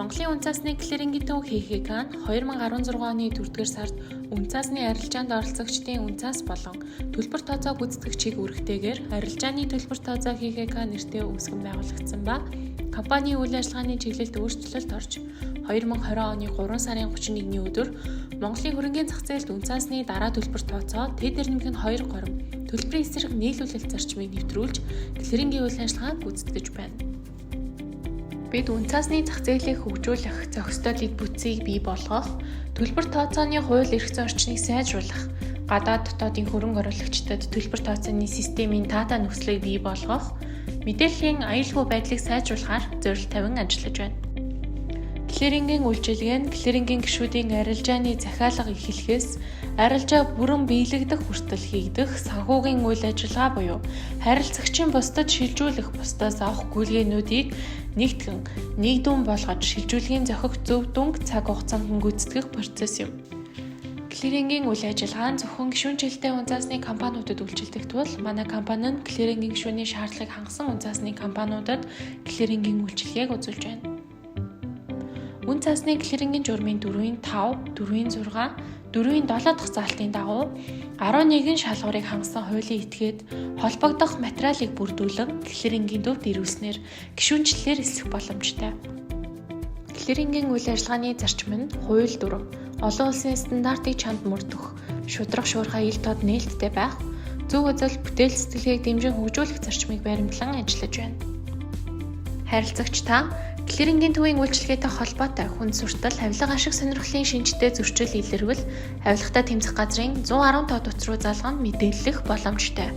Монголын үнцаасны клирингийн төв ХХК-н 2016 оны 4-р сард үнцаасны арилжаанд оролцогчдын үнцаас болон төлбөр тооцоо гүйцэтгэгчийг үргэлтэйгээр арилжааны төлбөр тооцоо ХХК нэртэй үүсгэн байгуулагдсан ба компанийн үйл ажиллагааны чиглэлд өөрчлөлт орж 2020 оны 3 сарын 31-ний өдөр Монголын хөрөнгийн зах зээлд үнцаасны дараа төлбөр тооцоо тэд нэмэх нь 2 горим төлбөрийн эсрэг нийлүүлэлт зарчмыг нэвтрүүлж клирингийн үйл ажиллагааг гүйцэтгэж байна. Бид үнцаасны зах зээлийг хөгжүүлэх зохистой бүтцийг бий болгох, төлбөр тооцооны хууль эрх зүйн орчныг сайжруулах, гадаад дотоодын хөрөнгө оруулагчдад төлбөр тооцооны системийн таатай нөхцөлийг бий болгох, мэдээллийн аюулгүй байдлыг сайжруулахаар зорилт тавин ажиллаж байна. Клирингийн үйлчилгээ нь клирингийн гишүүдийн арилжааны захиалга эхлэхээс арилжаа бүрэн биелэгдэх хүртэл хийгдэх санхүүгийн үйл ажиллагаа буюу харилцагчийн бусдад шилжүүлэх бусдаас авах гүйлгээнүүдийг нэгтгэн нэгдүн болгож шилжүүлгийн зохих зөв дүнг цаг хугацаанд гүйцэтгэх процесс юм. Клирингийн үйл ажиллагаа нь зөвхөн гишүүнчлэлтэй үнцаасны компаниудад үйлчилдэг тул манай компани нь клирингийн гишүүний шаардлагыг хангасан үнцаасны компаниудад клирингийн үйлчилгээг үзүүлж байна. Үнцаасны клирингийн журмын 4-ийн 5, 4-ийн 6, 4-ийн 7 дахь заалтын дагуу 11 шалгуурыг хангасан хуулийн этгээд холбогдох материалыг бүрдүүлэн клирингийн төвд ирүүлснээр гишүүнчлэлээр эсэх боломжтой. Клирингийн үйл ажиллагааны зарчим нь хууль дүрм, олон улсын стандартыг чамд мөрдөх, шударга шуурхай ил тод нээлттэй байх, зөв үзэл бүтээл сэтгэлгээг дэмжин хөгжүүлэх зарчмыг баримтлан ажиллаж байна. Харилцагч та клирингийн төвийн үйлчилгээтэй холбоотой хүнд суртал, авилга ашиг сонирхлын шинжтэй зөрчил илэрвэл авилгатай тэмцэх газрын 110 тоо утас руу залган мэдээлэх боломжтой.